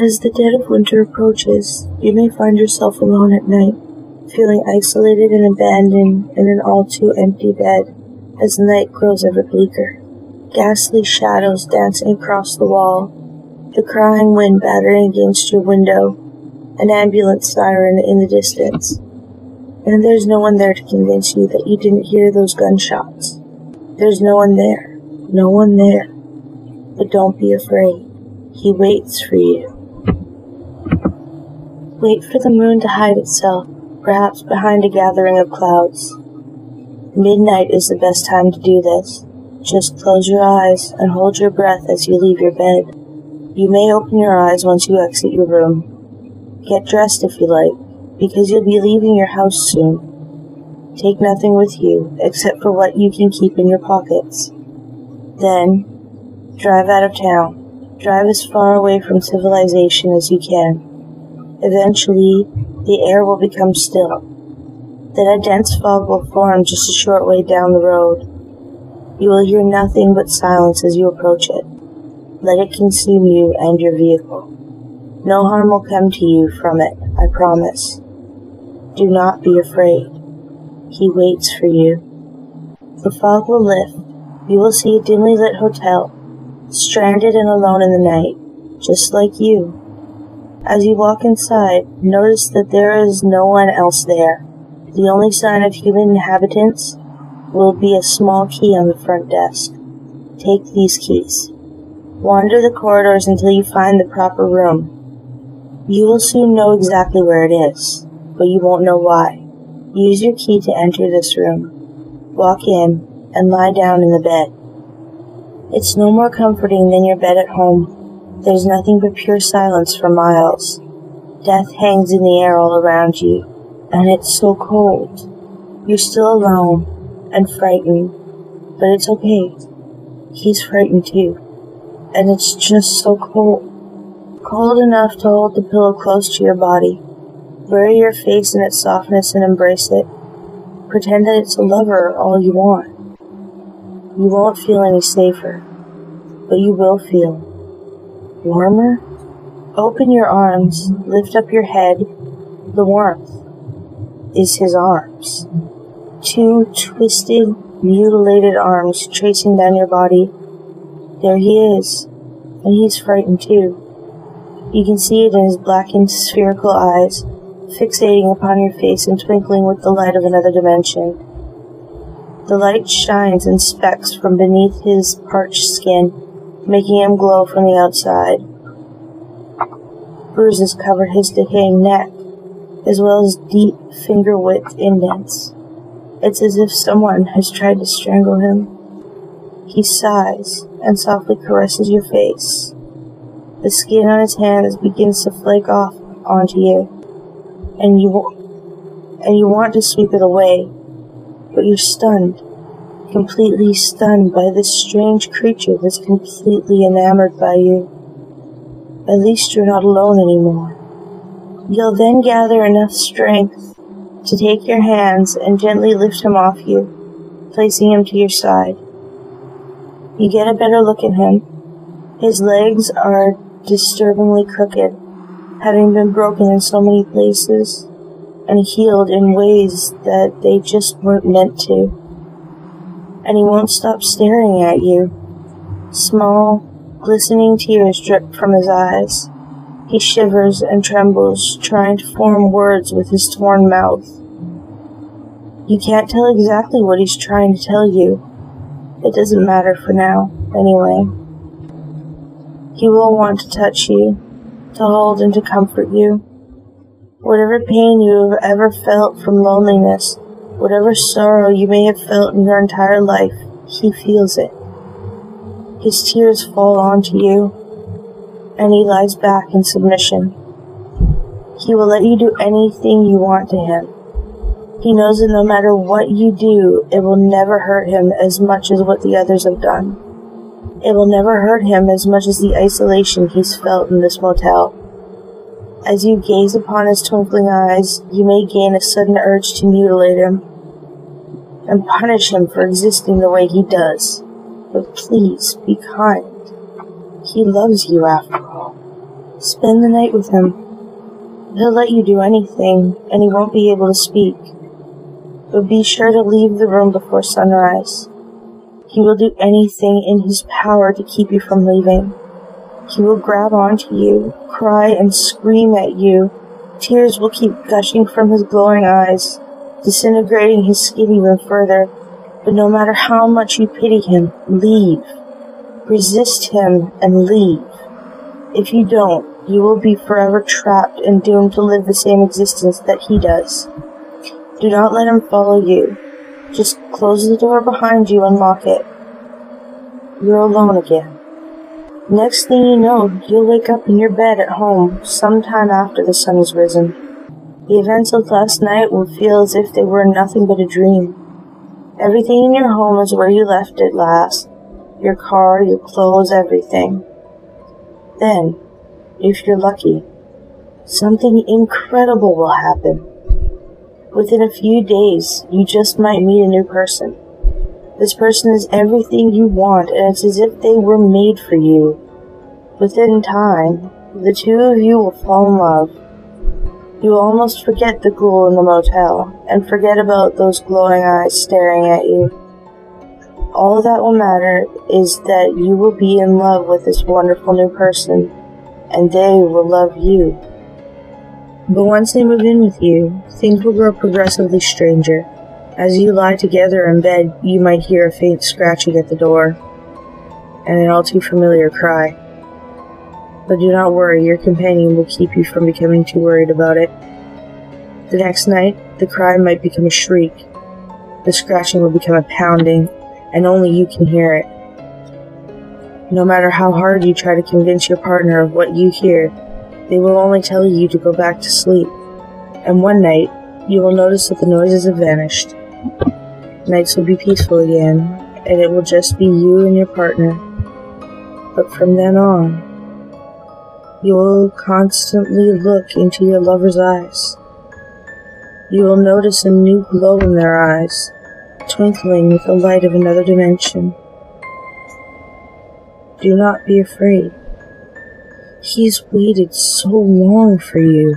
As the dead of winter approaches, you may find yourself alone at night, feeling isolated and abandoned in an all-too-empty bed as the night grows ever bleaker. Ghastly shadows dancing across the wall, the crying wind battering against your window, an ambulance siren in the distance. And there's no one there to convince you that you didn't hear those gunshots. There's no one there. No one there. But don't be afraid. He waits for you. Wait for the moon to hide itself, perhaps behind a gathering of clouds. Midnight is the best time to do this. Just close your eyes and hold your breath as you leave your bed. You may open your eyes once you exit your room. Get dressed if you like, because you'll be leaving your house soon. Take nothing with you except for what you can keep in your pockets. Then, drive out of town. Drive as far away from civilization as you can. Eventually, the air will become still. Then a dense fog will form just a short way down the road. You will hear nothing but silence as you approach it. Let it consume you and your vehicle. No harm will come to you from it, I promise. Do not be afraid. He waits for you. The fog will lift. You will see a dimly lit hotel, stranded and alone in the night, just like you. As you walk inside, notice that there is no one else there. The only sign of human inhabitants will be a small key on the front desk. Take these keys. Wander the corridors until you find the proper room. You will soon know exactly where it is, but you won't know why. Use your key to enter this room. Walk in and lie down in the bed. It's no more comforting than your bed at home. There's nothing but pure silence for miles. Death hangs in the air all around you, and it's so cold. You're still alone and frightened, but it's okay. He's frightened too, and it's just so cold. Cold enough to hold the pillow close to your body. Bury your face in its softness and embrace it. Pretend that it's a lover all you want. You won't feel any safer, but you will feel warmer. Open your arms, lift up your head. The warmth is his arms. Two twisted, mutilated arms tracing down your body. There he is, and he's frightened too. You can see it in his blackened, spherical eyes, fixating upon your face and twinkling with the light of another dimension. The light shines in specks from beneath his parched skin, making him glow from the outside. Bruises cover his decaying neck, as well as deep, finger-width indents. It's as if someone has tried to strangle him. He sighs and softly caresses your face. The skin on his hands begins to flake off onto you, and you want to sweep it away, but you're stunned, completely stunned by this strange creature that's completely enamored by you. At least you're not alone anymore. You'll then gather enough strength to take your hands and gently lift him off you, placing him to your side. You get a better look at him. His legs are disturbingly crooked, having been broken in so many places, and healed in ways that they just weren't meant to. And he won't stop staring at you. Small, glistening tears drip from his eyes. He shivers and trembles, trying to form words with his torn mouth. You can't tell exactly what he's trying to tell you. It doesn't matter for now, anyway. He will want to touch you, to hold and to comfort you. Whatever pain you have ever felt from loneliness, whatever sorrow you may have felt in your entire life, he feels it. His tears fall onto you, and he lies back in submission. He will let you do anything you want to him. He knows that no matter what you do, it will never hurt him as much as what the others have done. It will never hurt him as much as the isolation he's felt in this motel. As you gaze upon his twinkling eyes, you may gain a sudden urge to mutilate him and punish him for existing the way he does. But please, be kind. He loves you after all. Spend the night with him. He'll let you do anything, and he won't be able to speak. But be sure to leave the room before sunrise. He will do anything in his power to keep you from leaving. He will grab onto you, cry and scream at you. Tears will keep gushing from his glowing eyes, disintegrating his skin even further. But no matter how much you pity him, leave. Resist him and leave. If you don't, you will be forever trapped and doomed to live the same existence that he does. Do not let him follow you. Just close the door behind you and lock it. You're alone again. Next thing you know, you'll wake up in your bed at home sometime after the sun has risen. The events of last night will feel as if they were nothing but a dream. Everything in your home is where you left it last. Your car, your clothes, everything. Then, if you're lucky, something incredible will happen. Within a few days, you just might meet a new person. This person is everything you want, and it's as if they were made for you. Within time, the two of you will fall in love. You will almost forget the ghoul in the motel, and forget about those glowing eyes staring at you. All that will matter is that you will be in love with this wonderful new person, and they will love you. But once they move in with you, things will grow progressively stranger. As you lie together in bed, you might hear a faint scratching at the door, and an all too familiar cry. But do not worry, your companion will keep you from becoming too worried about it. The next night, the cry might become a shriek. The scratching will become a pounding, and only you can hear it. No matter how hard you try to convince your partner of what you hear, they will only tell you to go back to sleep. And one night, you will notice that the noises have vanished. Nights will be peaceful again, and it will just be you and your partner. But from then on, you will constantly look into your lover's eyes. You will notice a new glow in their eyes, twinkling with the light of another dimension. Do not be afraid. He's waited so long for you.